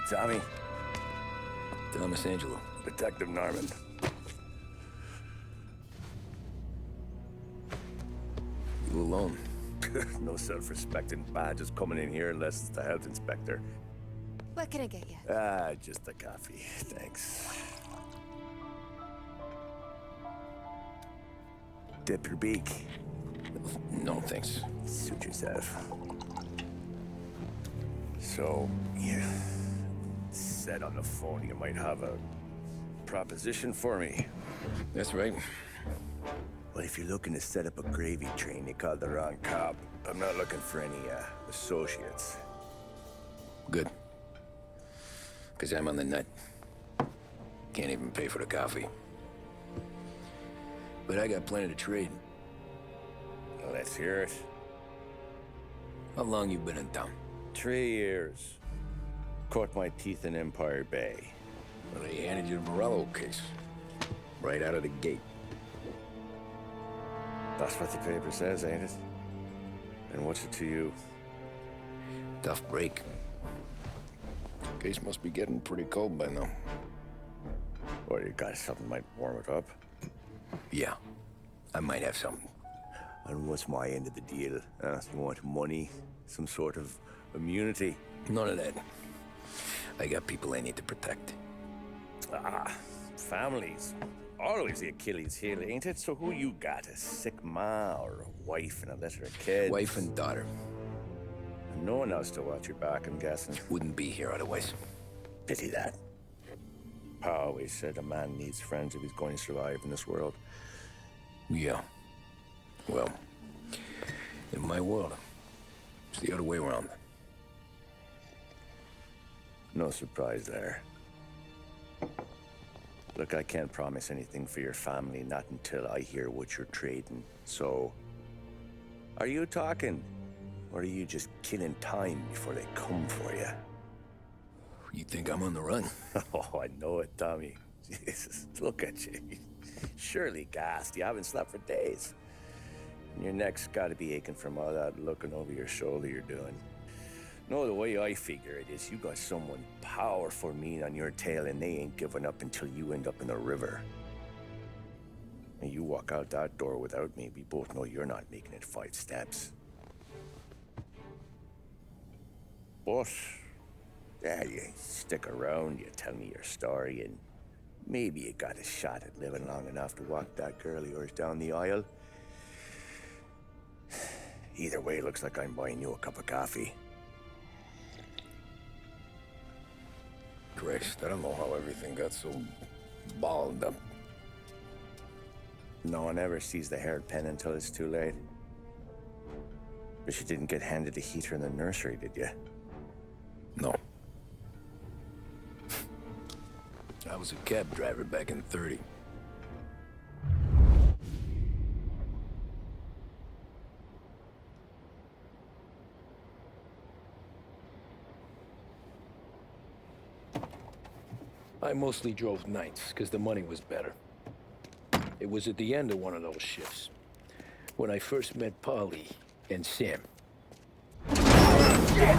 Tommy. Thomas Angelo. Detective Norman. You alone? No self-respecting badges coming in here unless it's the health inspector. What can I get you? Just a coffee. Thanks. Dip your beak. No, thanks. Suit yourself. So, you said on the phone you might have a proposition for me. That's right. Well, if you're looking to set up a gravy train, you called the wrong cop. I'm not looking for any, associates. Good. Because I'm on the nut. Can't even pay for the coffee. But I got plenty to trade. Well, let's hear it. How long you been in town? 3 years. Caught my teeth in Empire Bay. Well, they handed you the Morello case. Right out of the gate. That's what the paper says, ain't it? And what's it to you? Tough break. Case must be getting pretty cold by now. Or you got something might warm it up? Yeah, I might have something. And what's my end of the deal? You want money? Some sort of immunity? None of that. I got people I need to protect. Families. Always the Achilles heel, ain't it? So who you got? A sick ma or a wife and a litter of kids? Wife and daughter. And no one else to watch your back, I'm guessing. Wouldn't be here otherwise. Pity that. Pa always said a man needs friends if he's going to survive in this world. Yeah. Well, in my world, it's the other way around. No surprise there. Look, I can't promise anything for your family, not until I hear what you're trading. So, are you talking? Or are you just killing time before they come for you? You think I'm on the run? Oh, I know it, Tommy. Jesus, look at you. Surely gassed. You haven't slept for days. And your neck's got to be aching from all that looking over your shoulder you're doing. No, the way I figure it is you got someone powerful mean on your tail and they ain't giving up until you end up in the river. And you walk out that door without me, we both know you're not making it 5 steps. But, yeah, you stick around, you tell me your story, and maybe you got a shot at living long enough to walk that girl of yours down the aisle. Either way, it looks like I'm buying you a cup of coffee. Christ, I don't know how everything got so balled up. No one ever sees the hairpin until it's too late. But you didn't get handed a heater in the nursery, did you? No. I was a cab driver back in '30. I mostly drove nights, because the money was better. It was at the end of one of those shifts, when I first met Polly and Sam. Shit!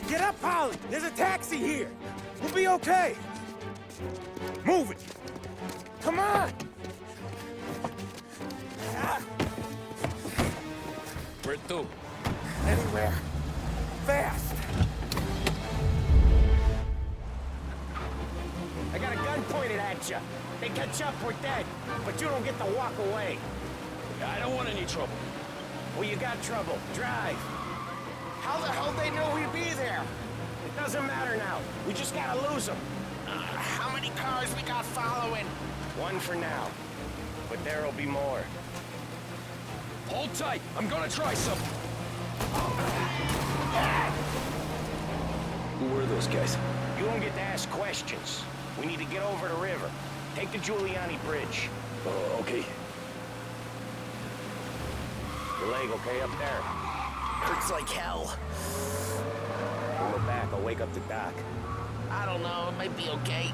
Get up, Polly! There's a taxi here! We'll be okay! Move it! Come on! Where to? Anywhere. Fast! I got a gun pointed at you. They catch up, we're dead. But you don't get to walk away. I don't want any trouble. Well, you got trouble. Drive. How the hell they know we'd be there? It doesn't matter now. We just gotta lose them. How many cars we got following? One for now. But there'll be more. Hold tight. I'm gonna try something. Who were those guys? You won't get to ask questions. We need to get over the river. Take the Giuliani Bridge. Oh, okay. Your leg okay up there? Hurts like hell. When we're back, I'll wake up the doc. I don't know, it might be okay.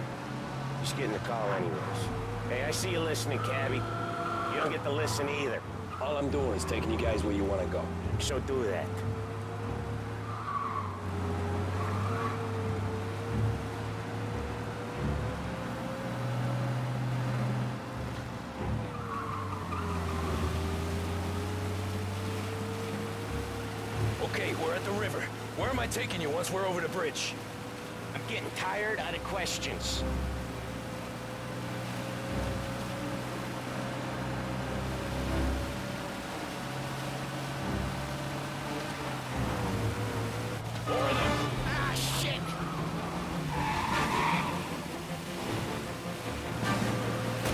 Just getting the call anyways. Hey, I see you listening, cabbie. You don't get to listen either. All I'm doing is taking you guys where you want to go. So do that. Okay, we're at the river. Where am I taking you once we're over the bridge? I'm getting tired out of questions. Ah, shit!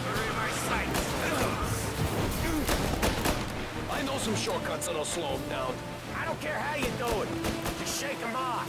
They're in my sights. I know some shortcuts that'll slow them down. I don't care how you do it. Just shake them off.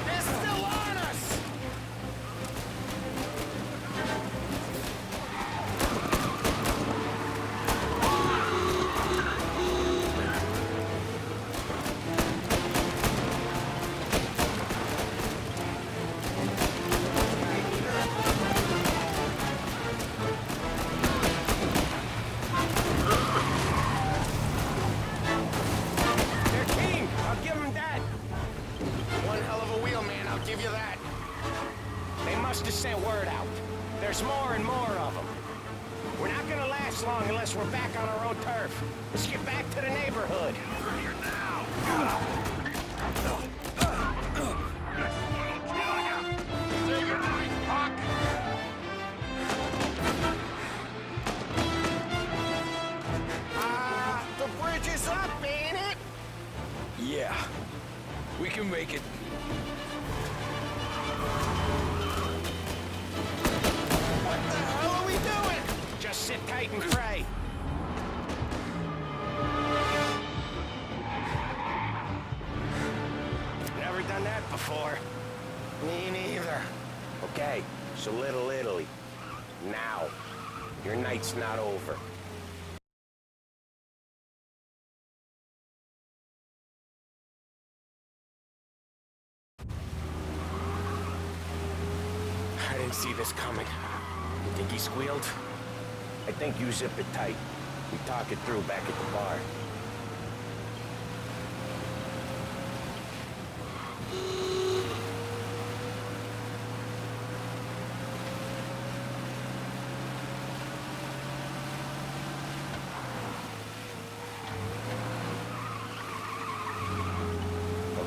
They're still on us! They're keen. I'll give them that. One hell of a wheel, man, I'll give you that. They must have sent word out. There's more and more of them. We're not gonna last long unless we're back on our own turf. Let's get back to the neighborhood. The bridge is up, ain't it? Yeah. We can make it. What the hell are we doing? Just sit tight and pray. Never done that before. Me neither. Okay, so Little Italy. Now. Your night's not over. I didn't see this coming. You think he squealed? I think you zip it tight. We talk it through back at the bar.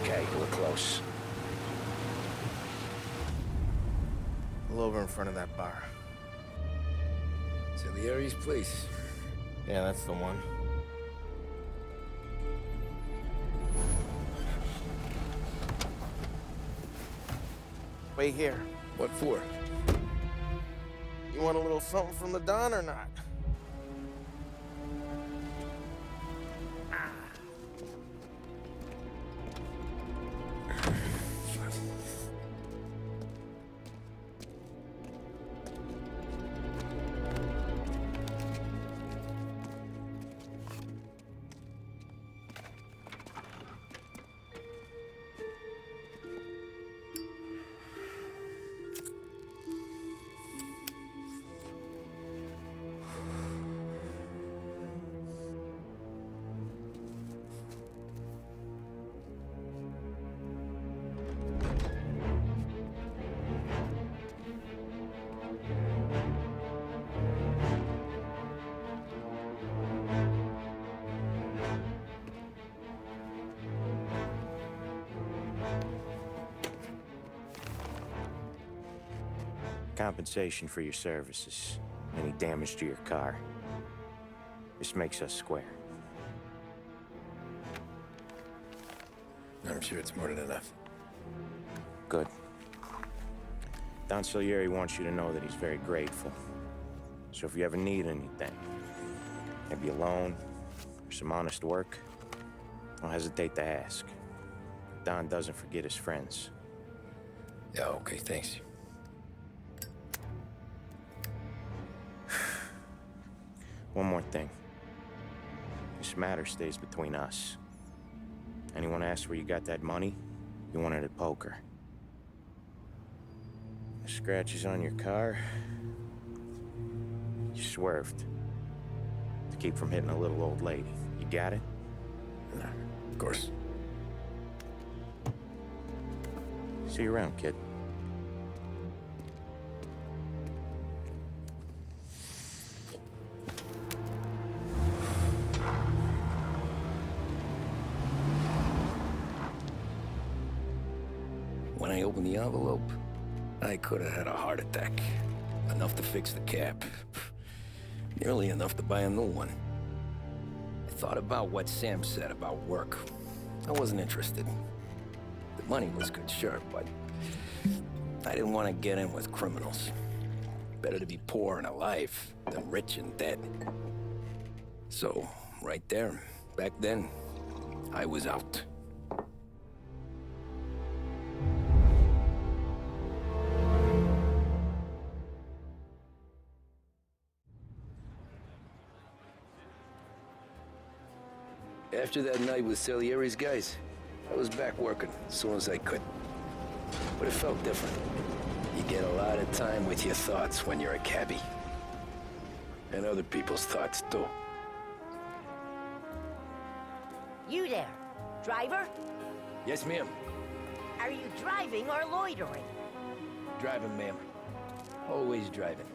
Okay, we're close. Pull over in front of that bar. Salieri's place. Yeah, that's the one. Wait here. What for? You want a little something from the Don or not? compensation for your services, any damage to your car. This makes us square. I'm sure it's more than enough. Good. Don Salieri wants you to know that he's very grateful. So if you ever need anything, maybe a loan or some honest work, don't hesitate to ask. Don doesn't forget his friends. Yeah, okay, thanks. One more thing. This matter stays between us. Anyone asks where you got that money, you won it at poker. The scratches on your car, you swerved to keep from hitting a little old lady. You got it? Nah, of course. See you around, kid. When I opened the envelope, I could have had a heart attack. Enough to fix the cap. Nearly enough to buy a new one. I thought about what Sam said about work. I wasn't interested. The money was good, sure, but I didn't want to get in with criminals. Better to be poor and alive than rich and dead. So, right there, back then, I was out. After that night with Salieri's guys, I was back working as soon as I could. But it felt different. You get a lot of time with your thoughts when you're a cabbie. And other people's thoughts, too. You there, driver? Yes, ma'am. Are you driving or loitering? Driving, ma'am. Always driving.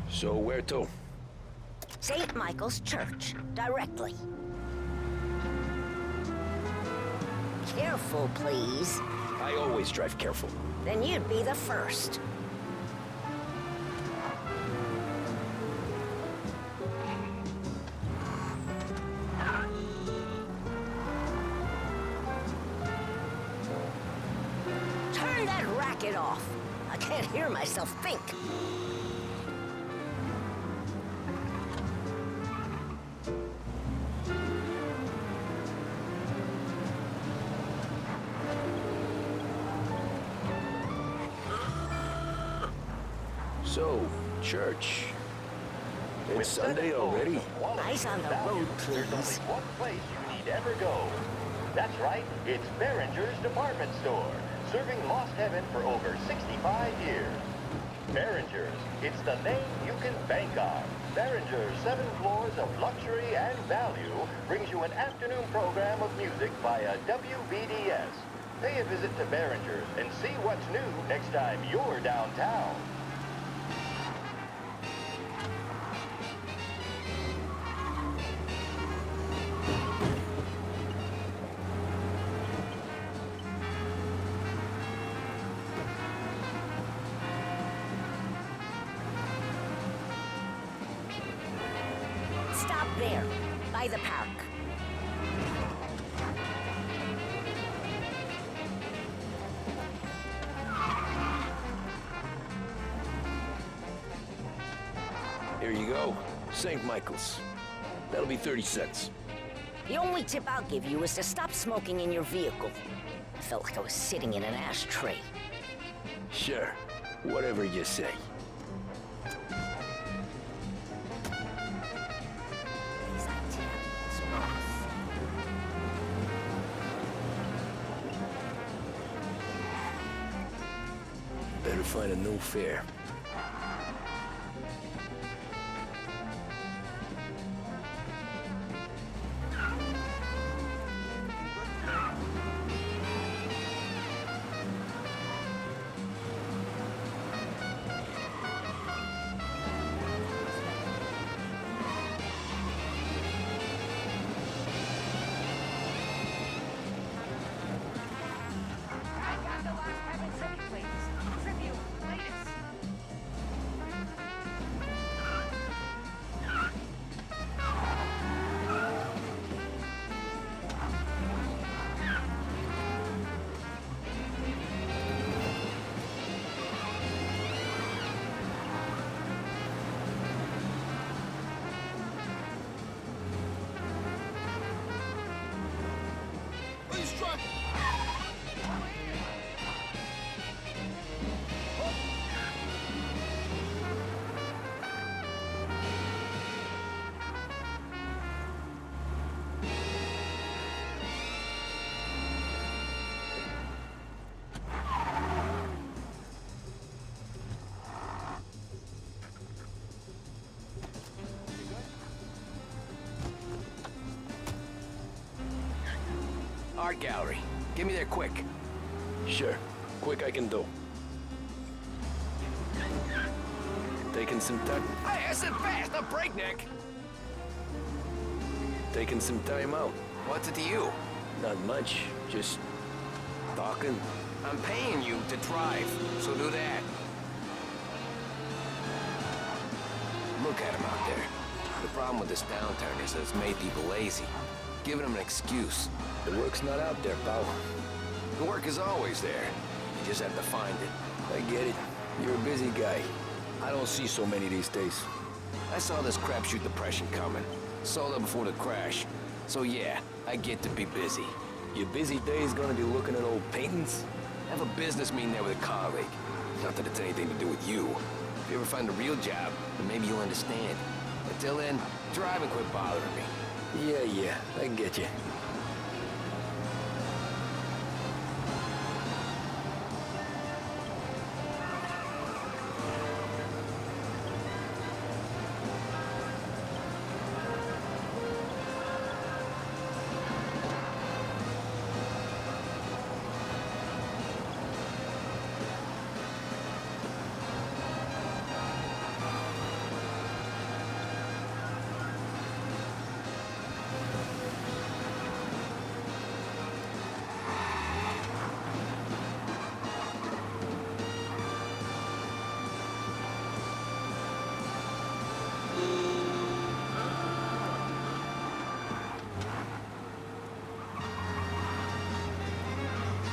So where to? St. Michael's Church, directly. Careful, please. I always drive careful. Then you'd be the first. Turn that racket off. I can't hear myself think. So, church. It's Sunday already. Eyes on the road, There's only please. one place you need ever go. That's right, it's Behringer's Department Store, serving Lost Heaven for over 65 years. Behringer's, it's the name you can bank on. Behringer's 7 floors of luxury and value brings you an afternoon program of music via WBDS. Pay a visit to Behringer's and see what's new next time you're downtown. Stop there, by the park. Here you go. St. Michael's. That'll be 30 cents. The only tip I'll give you is to stop smoking in your vehicle. I felt like I was sitting in an ashtray. Sure. Whatever you say. These Italians off. Better find a new fare. struck! Art gallery. Get me there quick. Sure. Quick I can do. Taking some time. Hey, I said fast, not breakneck. Taking some time out. What's it to you? Not much. Just talking. I'm paying you to drive, so do that. Look at him out there. The problem with this downturn is that it's made people lazy. Giving them an excuse. The work's not out there, pal. The work is always there. You just have to find it. I get it. You're a busy guy. I don't see so many these days. I saw this crapshoot depression coming. Sold up before the crash. So yeah, I get to be busy. Your busy day is gonna be looking at old paintings? Have a business meeting there with a colleague. Not that it's anything to do with you. If you ever find a real job, then maybe you'll understand. Until then, drive and quit bothering me. Yeah, I get you.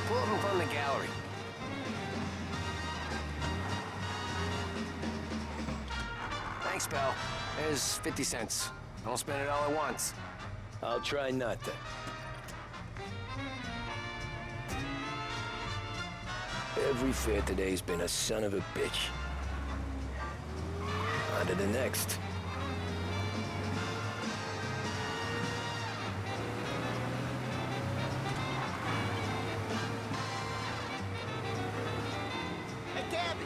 Pull up in front of the gallery. Thanks, pal. There's 50 cents. Don't spend it all at once. I'll try not to. Every fair today's been a son of a bitch. On to the next. Hey, Gabby!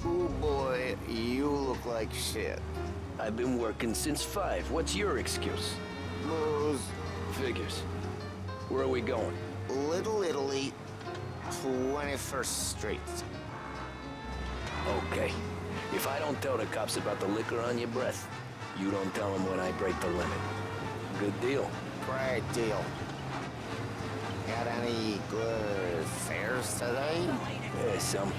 Oh boy, you look like shit. I've been working since 5. What's your excuse? Blues. Figures. Where are we going? Little Italy, 21st Street. Okay. If I don't tell the cops about the liquor on your breath, you don't tell them when I break the limit. Good deal. Great deal. Got any good fares today? Yeah, some.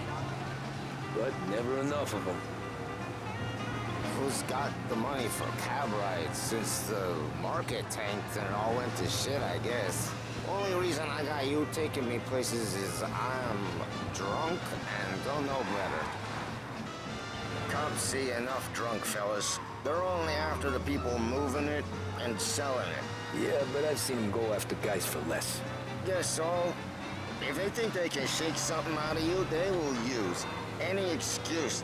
But never enough of them. Who's got the money for cab rides since the market tanked and it all went to shit, I guess? Only reason I got you taking me places is I'm drunk and don't know better. Cops see enough drunk fellas. They're only after the people moving it and selling it. Yeah, but I've seen them go after guys for less. Guess so. If they think they can shake something out of you, they will use any excuse.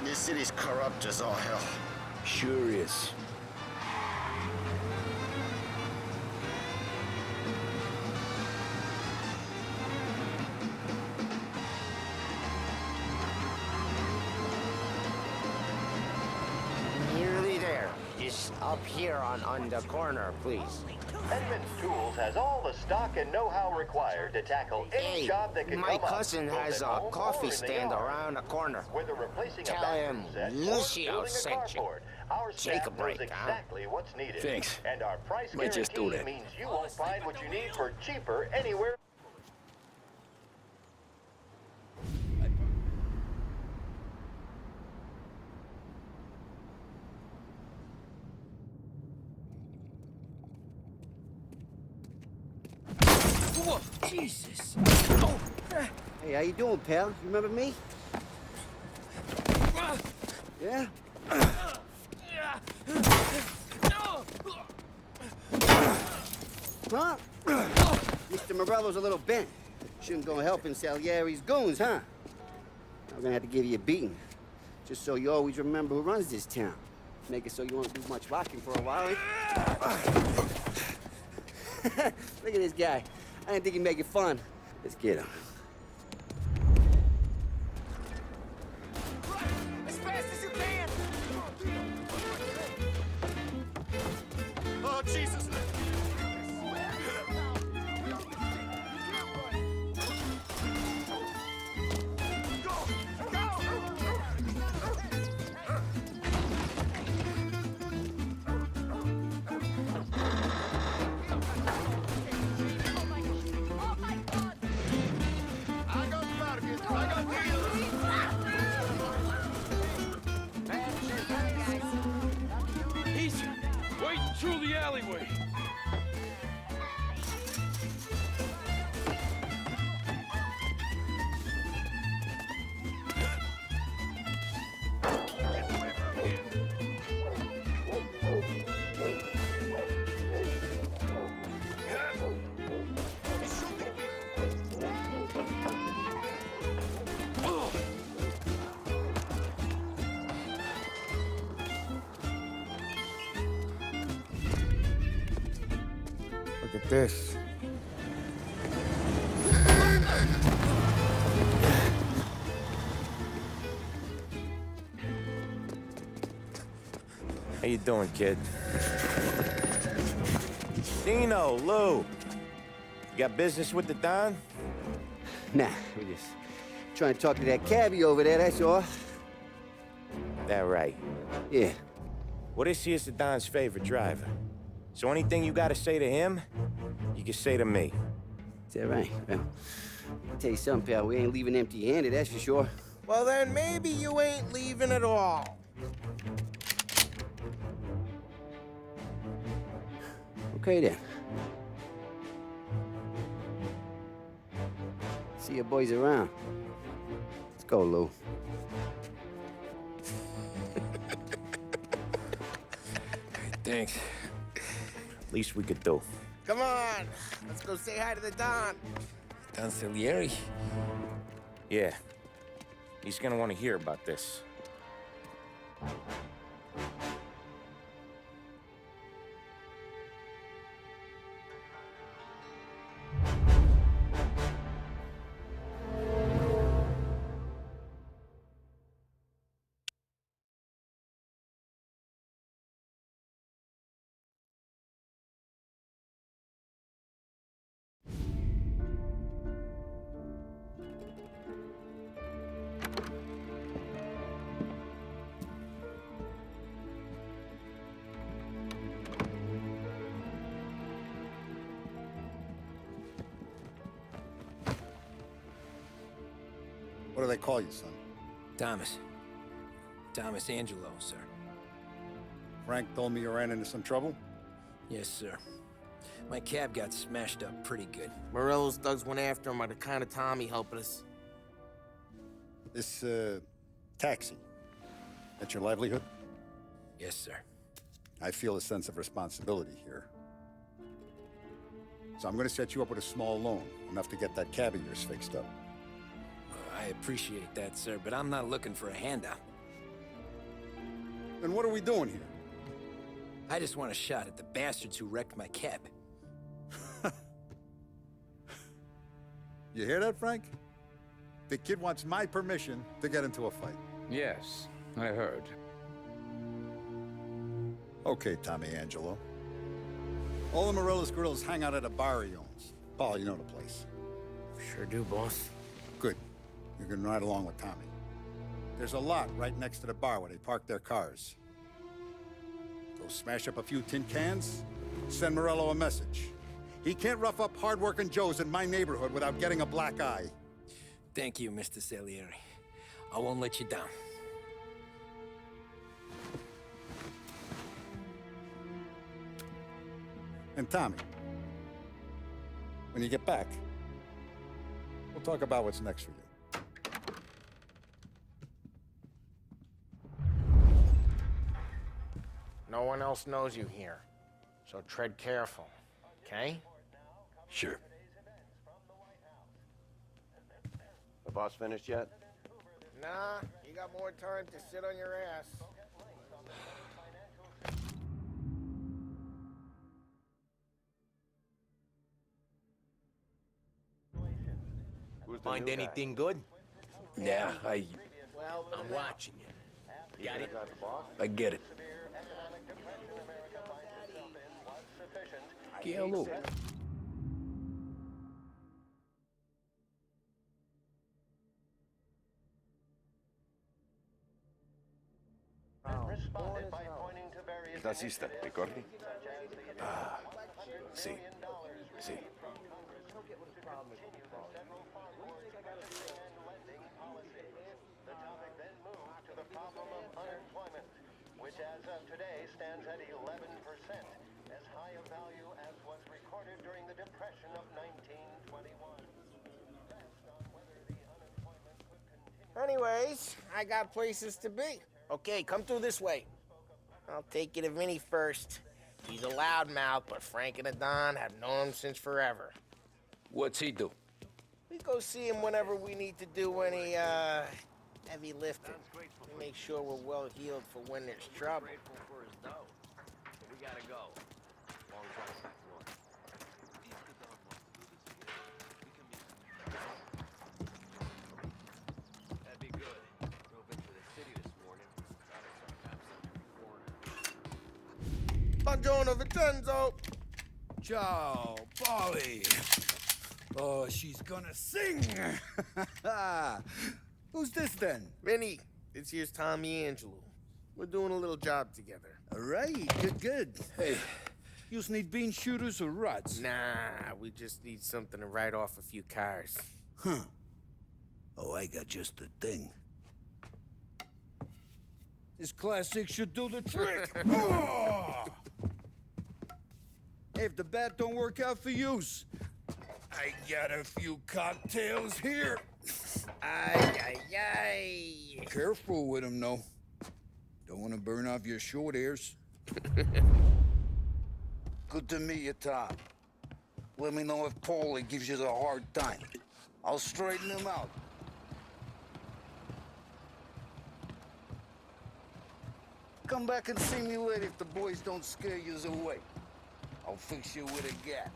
This city's corrupt as all hell. Sure is. Nearly there. Just up here on the corner, please. Edmunds Tools has all the stock and know-how required to tackle any Hey, job that can my come up, cousin both has at a home or coffee in the stand yard. around the corner. Whether replacing Tell a bathroom him set or Lucio building a sent you. carport, our Take staff a break, knows huh? exactly what's needed. Thanks. And our price Might just do guarantee that. means you won't find what you need for cheaper anywhere. Jesus. Hey, how you doing, pal? You remember me? Yeah? Huh? Mr. Morello's a little bent. Shouldn't go helping Salieri's goons, huh? I'm gonna have to give you a beating. Just so you always remember who runs this town. Make it so you won't do much rocking for a while. Look at this guy. I didn't think he'd make it fun. Let's get him. As fast as you can! Oh, Jesus! Easy. Wait through the alleyway. Look at this. How you doing, kid? Dino, Lou. You got business with the Don? Nah, we just trying to talk to that cabbie over there, that's all. That right. Yeah. Well, this here's the Don's favorite driver. So anything you gotta say to him, you can say to me. Is that right? Well, I'll tell you something, pal. We ain't leaving empty-handed, that's for sure. Well, then maybe you ain't leaving at all. Okay, then. See your boys around. Let's go, Lou. Thanks. Least we could do. Come on, let's go say hi to the Don. Don Salieri? Yeah. He's gonna want to hear about this. What do they call you, son? Thomas. Thomas Angelo, sir. Frank told me you ran into some trouble? Yes, sir. My cab got smashed up pretty good. Morello's thugs went after him by the kind of Tommy helping us. This, taxi. That's your livelihood? Yes, sir. I feel a sense of responsibility here. So I'm gonna set you up with a small loan, enough to get that cab of yours fixed up. I appreciate that, sir, but I'm not looking for a handout. Then what are we doing here? I just want a shot at the bastards who wrecked my cab. You hear that, Frank? The kid wants my permission to get into a fight. Yes, I heard. Okay, Tommy Angelo. All the Morello's girls hang out at a bar he owns. Paul, you know the place. Sure do, boss. Good. You can ride along with Tommy. There's a lot right next to the bar where they park their cars. Go smash up a few tin cans, send Morello a message. He can't rough up hard-working Joes in my neighborhood without getting a black eye. Thank you, Mr. Salieri. I won't let you down. And Tommy, When you get back, we'll talk about what's next for you. No one else knows you here, so tread careful, okay? Sure. The boss finished yet? Nah, you got more time to sit on your ass. Find anything good? Yeah, I'm watching you. Got it? I get it. Hello. Naciste, ricordi? Ah, sì, sì. Which as of today stands at 11%, as high a value as was recorded during the Depression of 1921. Anyways, I got places to be. Okay, come through this way. I'll take you to Vinny first. He's a loudmouth, but Frank and the Don have known him since forever. What's he do? We go see him whenever we need to do any, heavy lifting. We make sure we're well healed for when there's trouble. We gotta go. That'd be good. Drove into the city this morning. Buongiorno, Vincenzo! Ciao, Polly. Oh, she's gonna sing. Who's this then? Vinny, this here's Tommy Angelo. We're doing a little job together. All right, good. Hey, you need bean shooters or rods? Nah, we just need something to write off a few cars. Huh. Oh, I got just the thing. This classic should do the trick. Oh! If the bat don't work out for yous, I got a few cocktails here. Ay. Careful with them, though. Don't want to burn off your short hairs. Good to meet you, Tom. Let me know if Paulie gives you the hard time. I'll straighten him out. Come back and see me later if the boys don't scare yous away. I'll fix you with a gap.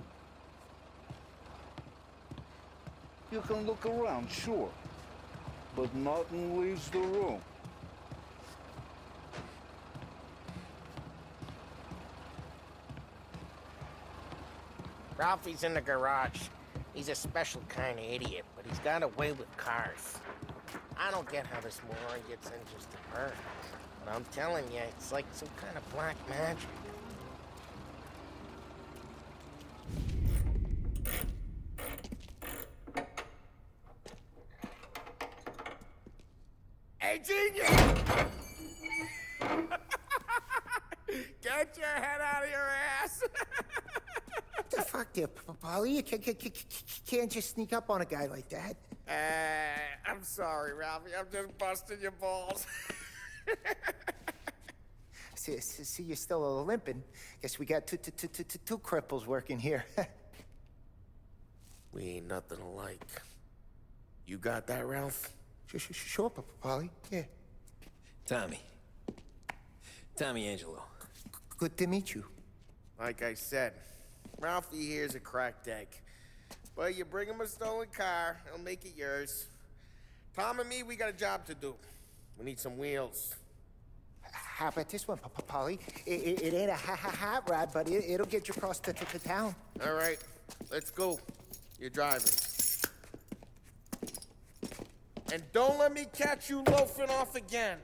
You can look around, sure. But nothing leaves the room. Ralphie's in the garage. He's a special kind of idiot, but he's got a way with cars. I don't get how this moron gets in just to burn. But I'm telling you, it's like some kind of black magic. Hey, genius! Get your head out of your ass! What the fuck there, Polly? You can't just sneak up on a guy like that. I'm sorry, Ralphie. I'm just busting your balls. See, you're still limping. Guess we got two cripples working here. We ain't nothing alike. You got that, Ralph? Sure, Polly. Yeah. Tommy Angelo. Good to meet you. Like I said, Ralphie here's a cracked egg. But you bring him a stolen car, he'll make it yours. Tom and me, we got a job to do. We need some wheels. How about this one, Polly? It ain't a hot rod, but it'll get you across to town. All right, let's go. You're driving. And don't let me catch you loafing off again.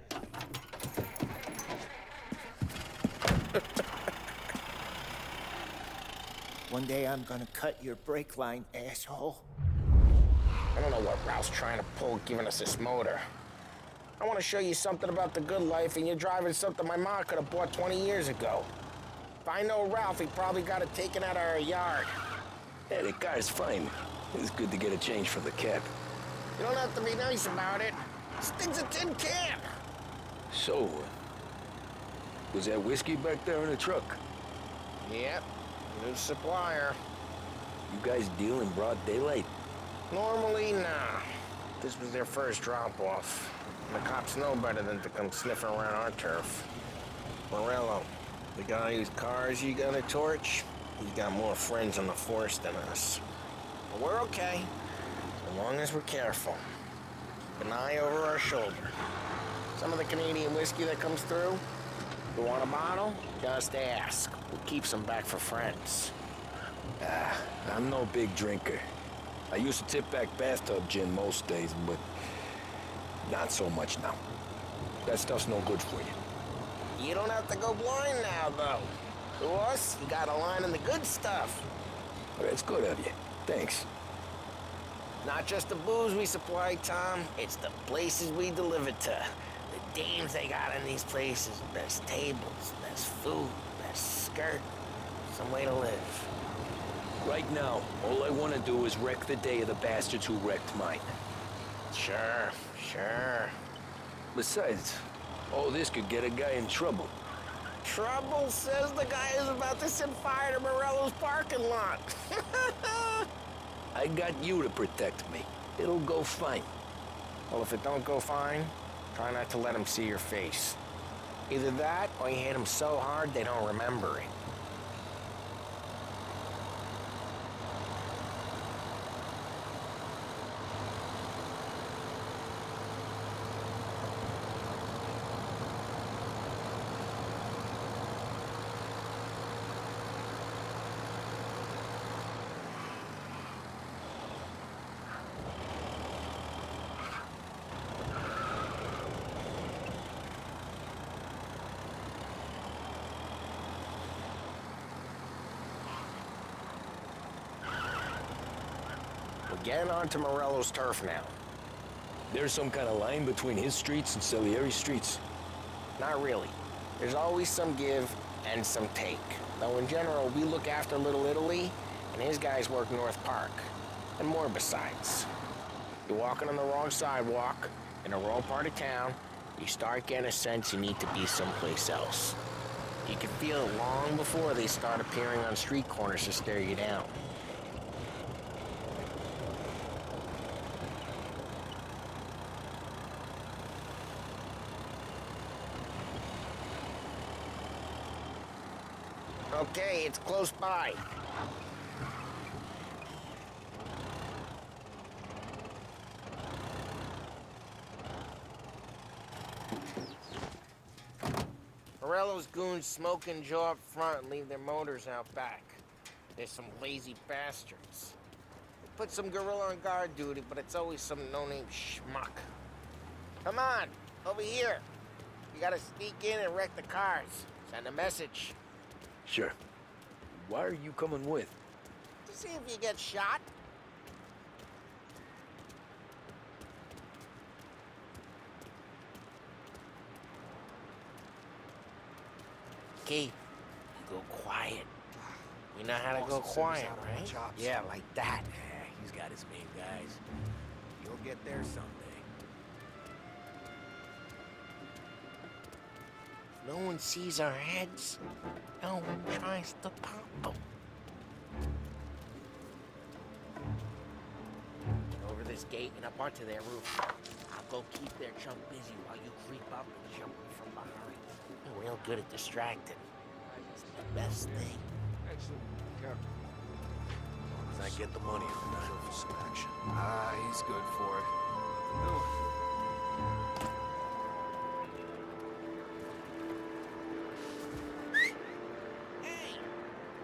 One day I'm gonna cut your brake line, asshole. I don't know what Ralph's trying to pull giving us this motor. I want to show you something about the good life, and you're driving something my mom could have bought 20 years ago. If I know Ralph, he probably got it taken out of our yard. Yeah, the car's fine. It's good to get a change from the cab. You don't have to be nice about it. This thing's a tin can. So, was that whiskey back there in the truck? Yep, new supplier. You guys deal in broad daylight? Normally, nah. This was their first drop-off. And the cops know better than to come sniffing around our turf. Morello, the guy whose cars you got a torch, he's got more friends on the force than us. But we're okay, as long as we're careful. Keep an eye over our shoulder. Some of the Canadian whiskey that comes through, you want a bottle? Just ask. We'll keep some back for friends. I'm no big drinker. I used to tip back bathtub gin most days, but not so much now. That stuff's no good for you. You don't have to go blind now, though. To us, you got a line in the good stuff. That's good of you. Thanks. Not just the booze we supply, Tom. It's the places we deliver to. The dames they got in these places. Best tables, best food, best skirt. Some way to live. Right now, all I want to do is wreck the day of the bastards who wrecked mine. Sure, sure. Besides, all this could get a guy in trouble. Trouble says the guy is about to set fire to Morello's parking lot. I got you to protect me. It'll go fine. Well, if it don't go fine, try not to let him see your face. Either that, or you hit them so hard they don't remember it. Getting onto Morello's turf now. There's some kind of line between his streets and Salieri's streets? Not really. There's always some give and some take. Though in general, we look after Little Italy, and his guys work North Park. And more besides. You're walking on the wrong sidewalk, in the wrong part of town, you start getting a sense you need to be someplace else. You can feel it long before they start appearing on street corners to stare you down. Okay, it's close by. Morello's goons smoke and jaw up front and leave their motors out back. They're some lazy bastards. They put some gorilla on guard duty, but it's always some no-name schmuck. Come on, over here. You gotta sneak in and wreck the cars. Send a message. Sure. Why are you coming with? To see if you get shot. Okay, you go quiet. We know how to go quiet, right? Yeah, like that. Yeah, he's got his main guys. You'll get there someday. No one sees our heads. No one tries to pop them. Over this gate and up onto their roof. I'll go keep their chump busy while you creep up and jump me from behind. You're real good at distracting. It's the best thing. Excellent, Captain. As long as I get the money on the night for some action. He's good for it.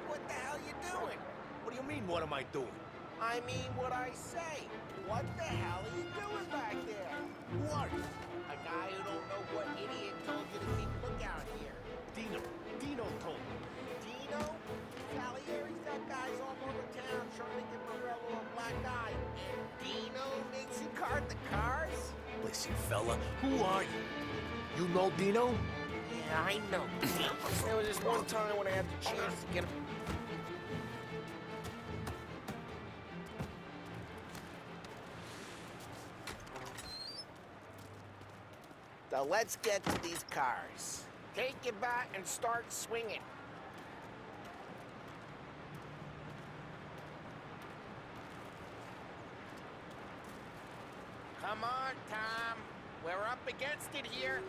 What the hell you doing? What do you mean, what am I doing? I mean what I say. What the hell are you doing back there? Who are you? A guy who don't know what idiot told you to keep lookout here. Dino told me. Dino? Salieri's that guy's all over town trying to get Morello a black eye. And Dino makes you cart the cars? Listen, fella, who are you? You know Dino? Yeah, I know. There was this one time when I had the chance to get him. So let's get to these cars. Take your bat and start swinging. Come on, Tom. We're up against it here.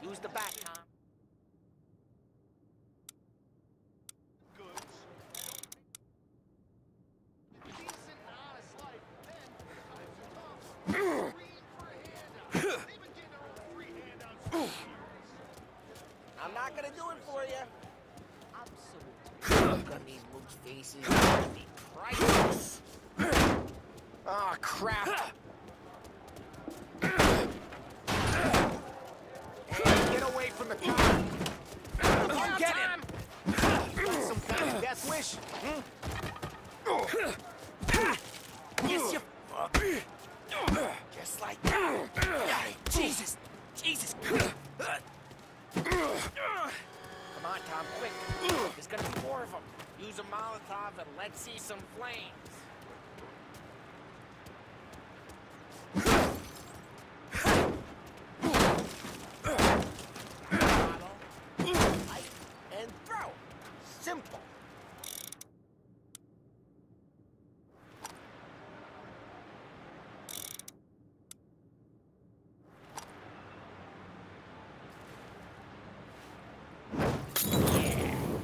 Use the bat, Tom. I'm not gonna do it for you. Absolutely. Look on these mooks' faces. They're gonna be priceless. Oh, crap. Hey, get away from the car. Come get him. Got some kind of death wish? Yes, you fuck. Just like that. Jesus. Jesus. Come on, Tom, quick. There's gonna be more of them. Use a Molotov and let's see some flames. Bottle, light, and throw. Simple.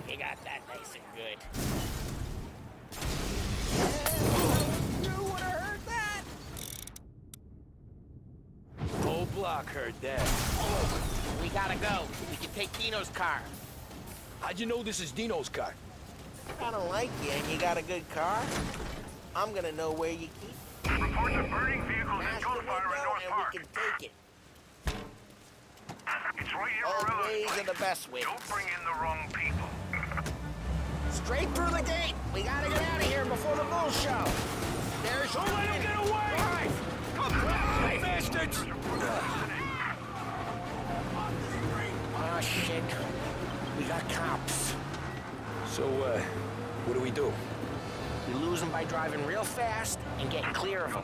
You got that nice and good. You would have heard that! Whole block heard that. We gotta go. We can take Dino's car. How'd you know this is Dino's car? I don't like you and you got a good car. I'm gonna know where you keep it. Reports of burning vehicles Smash and the gunfire in window North and Park. we can take it. It's right here, Both Morello's ways place. are the best ways. Don't bring in the wrong people. Straight through the gate. We gotta get out of here before the bull show. There's Don't let him get away! Drive! Drive, bastards! Oh, shit. We got cops. So, what do we do? We lose them by driving real fast and getting clear of them.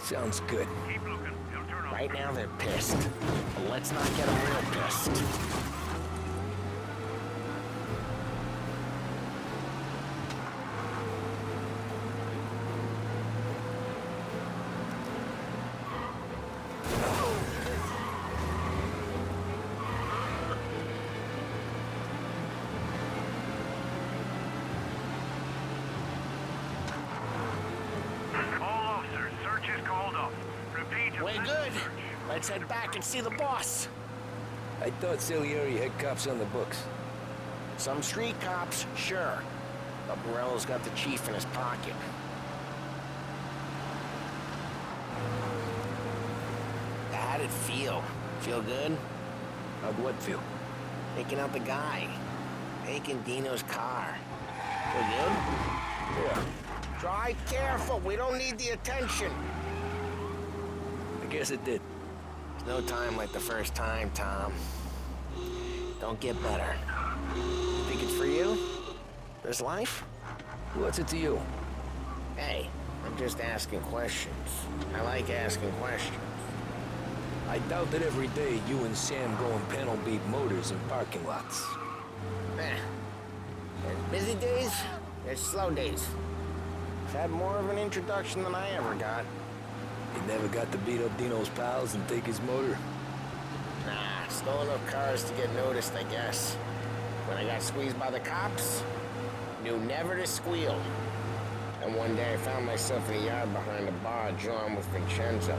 Sounds good. Keep looking. They'll turn off. Right now, they're pissed. But let's not get them real pissed. All officers, search is called off. Repeat. We're good. Let's head back and see the boss. I thought Salieri had cops on the books. Some street cops, sure. But Morello's got the chief in his pocket. How'd it feel? Feel good? How'd what feel? Taking out the guy. Taking Dino's car. Feel good? Yeah. Drive careful. We don't need the attention. I guess it did. There's no time like the first time, Tom. Don't get better. Think it's for you? This life? What's it to you? Hey, I'm just asking questions. I like asking questions. I doubt that every day you and Sam go and panel beat motors in parking lots. There's busy days, there's slow days. I've had more of an introduction than I ever got. You never got to beat up Dino's pals and take his motor? Nah, stole enough cars to get noticed, I guess. When I got squeezed by the cops, knew never to squeal. And one day I found myself in the yard behind a bar drawn with Vincenzo.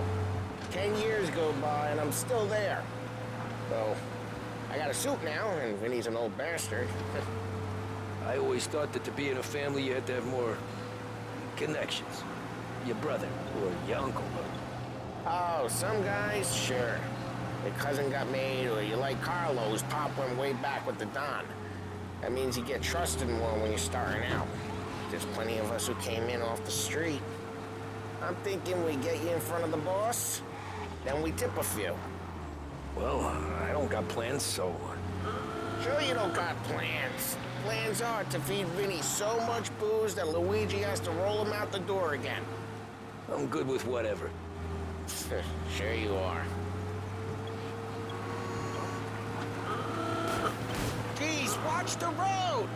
10 years go by and I'm still there. Though, I got a suit now, and Vinny's an old bastard. I always thought that to be in a family you had to have more connections. Your brother, or your uncle. Oh, some guys, sure. Your cousin got made, or you like Carlos, Pop went way back with the Don. That means you get trusted more when you're starting out. There's plenty of us who came in off the street. I'm thinking we get you in front of the boss, then we tip a few. Well, I don't got plans, so... Sure you don't got plans. plans are to feed Vinny so much booze that Luigi has to roll him out the door again. I'm good with whatever. Sure you are. Geez, watch the road!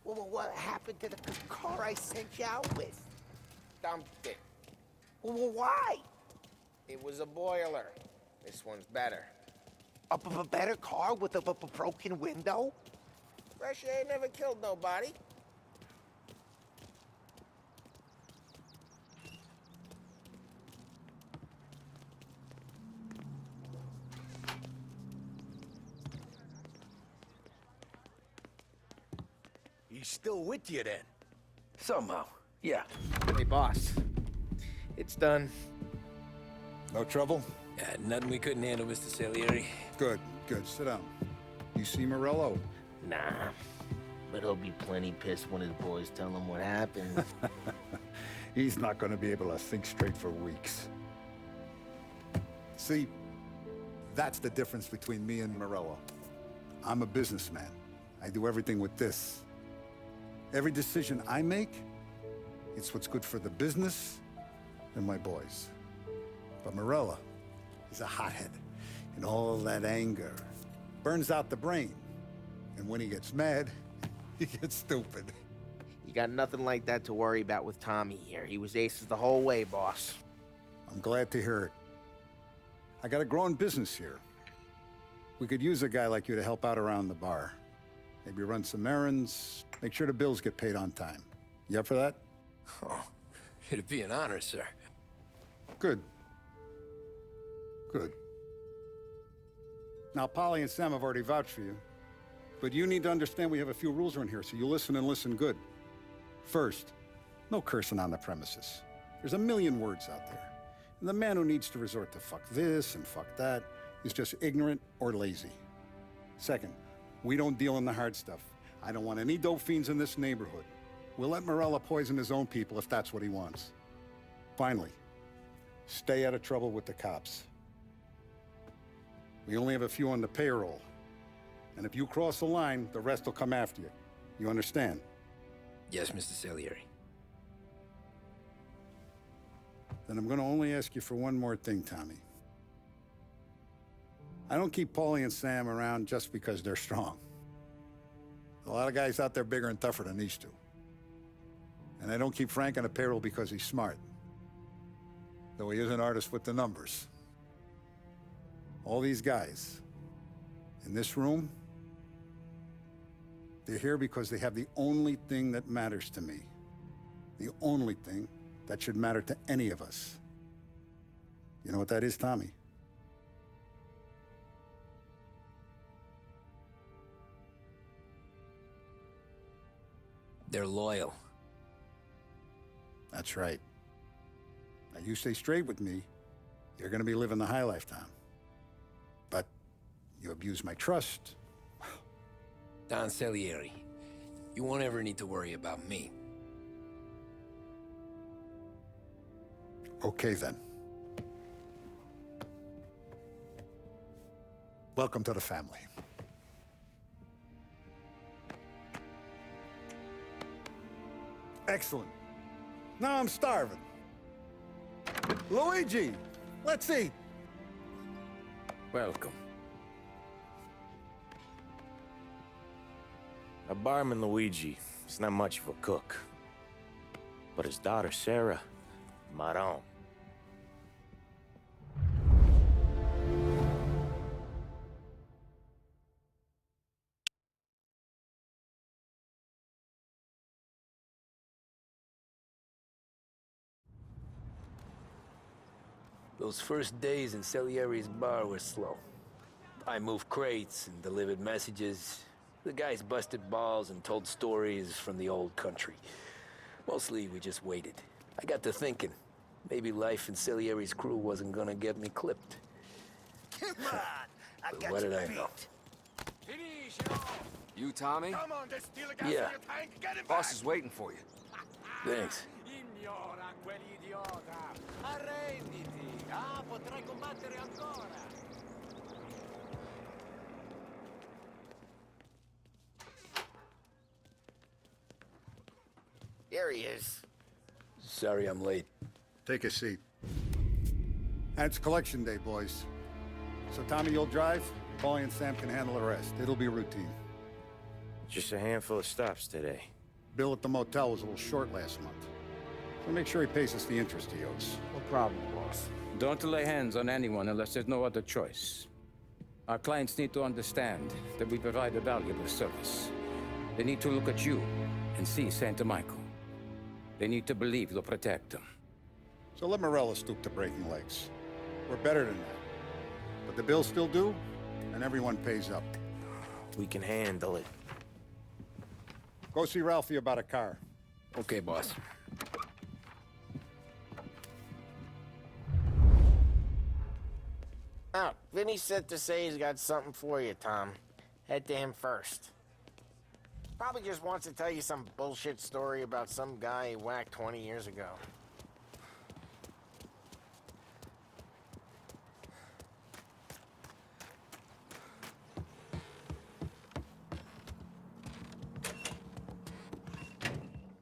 Well, what happened to the car I sent you out with? Dumped it. Well, why? It was a boiler. This one's better. A better car with a broken window? Fresh air never killed nobody. He's still with you then? Somehow, yeah. Hey, boss. It's done. No trouble? Yeah, nothing we couldn't handle, Mr. Salieri. Good, good. Sit down. You see Morello? Nah. But he'll be plenty pissed when his boys tell him what happened. He's not going to be able to think straight for weeks. See, that's the difference between me and Morello. I'm a businessman. I do everything with this. Every decision I make, it's what's good for the business and my boys. But Morello is a hothead, and all that anger burns out the brain. And when he gets mad, he gets stupid. You got nothing like that to worry about with Tommy here. He was aces the whole way, boss. I'm glad to hear it. I got a growing business here. We could use a guy like you to help out around the bar. Maybe run some errands, make sure the bills get paid on time. You up for that? Oh, it'd be an honor, sir. Good. Good. Now, Polly and Sam have already vouched for you. But you need to understand we have a few rules around here, so you listen and listen good. First, no cursing on the premises. There's a million words out there. And the man who needs to resort to fuck this and fuck that is just ignorant or lazy. Second, we don't deal in the hard stuff. I don't want any dope fiends in this neighborhood. We'll let Morello poison his own people if that's what he wants. Finally, stay out of trouble with the cops. We only have a few on the payroll. And if you cross the line, the rest will come after you. You understand? Yes, Mr. Salieri. Then I'm gonna only ask you for one more thing, Tommy. I don't keep Paulie and Sam around just because they're strong. A lot of guys out there bigger and tougher than these two. And I don't keep Frank on a payroll because he's smart. Though he is an artist with the numbers. All these guys in this room, they're here because they have the only thing that matters to me. The only thing that should matter to any of us. You know what that is, Tommy? They're loyal. That's right. Now you stay straight with me, you're gonna be living the high life, Tom. But you abuse my trust. Don Salieri, you won't ever need to worry about me. Okay, then. Welcome to the family. Excellent. Now I'm starving. Luigi, let's eat. Welcome. A barman Luigi is not much of a cook. But his daughter Sarah, Maron. Those first days in Salieri's bar were slow. I moved crates and delivered messages. The guys busted balls and told stories from the old country. Mostly, we just waited. I got to thinking, maybe life in Salieri's crew wasn't gonna get me clipped. Come on, I got What you did I beat. know? You, Tommy? Come on, there's still a gas Yeah. in your tank. Get him Boss back. is waiting for you. Thanks. Ignora quell'idiota. Arrenditi. Ah, potrai combattere ancora. There he is. Sorry I'm late. Take a seat. And it's collection day, boys. So Tommy, you'll drive. Paulie and Sam can handle the rest. It'll be routine. Just a handful of stops today. Bill at the motel was a little short last month. So make sure he pays us the interest he owes. No problem, boss. Don't lay hands on anyone unless there's no other choice. Our clients need to understand that we provide a valuable service. They need to look at you and see Santa Michael. They need to believe you'll protect them. So let Morello stoop to breaking legs. We're better than that. But the bill's still due, and everyone pays up. We can handle it. Go see Ralphie about a car. Okay, boss. Oh, Vinny said to say he's got something for you, Tom. Head to him first. Probably just wants to tell you some bullshit story about some guy he whacked 20 years ago.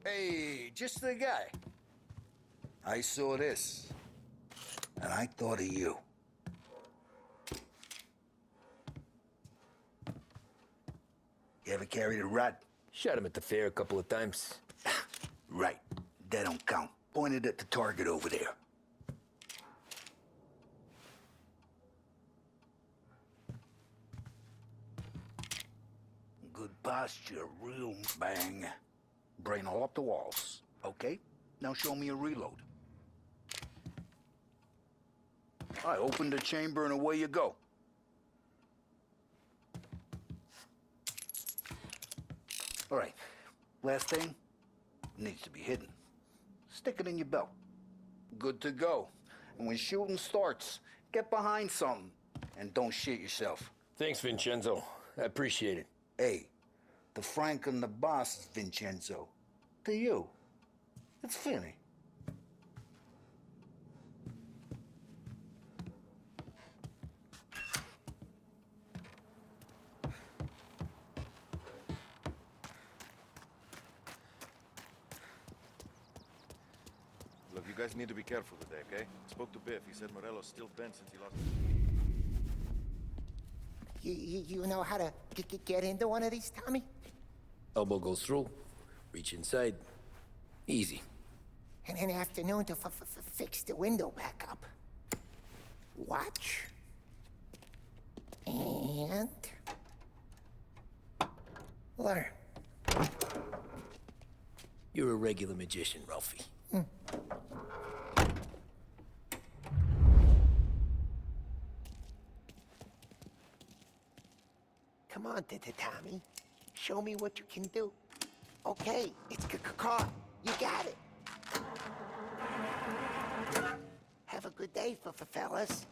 Hey, just the guy. I saw this, and I thought of you. You ever carried a rod? Shot him at the fair a couple of times. Right. That don't count. Pointed at the target over there. Good posture, real bang. Brain all up the walls. Okay? Now show me a reload. I open the chamber and away you go. All right. Last thing needs to be hidden. Stick it in your belt. Good to go. And when shooting starts, get behind something and don't shit yourself. Thanks, Vincenzo. I appreciate it. Hey, the Frank and the boss is Vincenzo. To you, it's Vinny. Look, you guys need to be careful today, okay? Spoke to Biff. He said Morello's still bent since he lost. You know how to get into one of these, Tommy? Elbow goes through, reach inside. Easy. And an afternoon to fix the window back up. Watch. And... learn. You're a regular magician, Ralphie. Come on, Tommy. Show me what you can do. Okay, it's caught. You got it. Have a good day, fellas.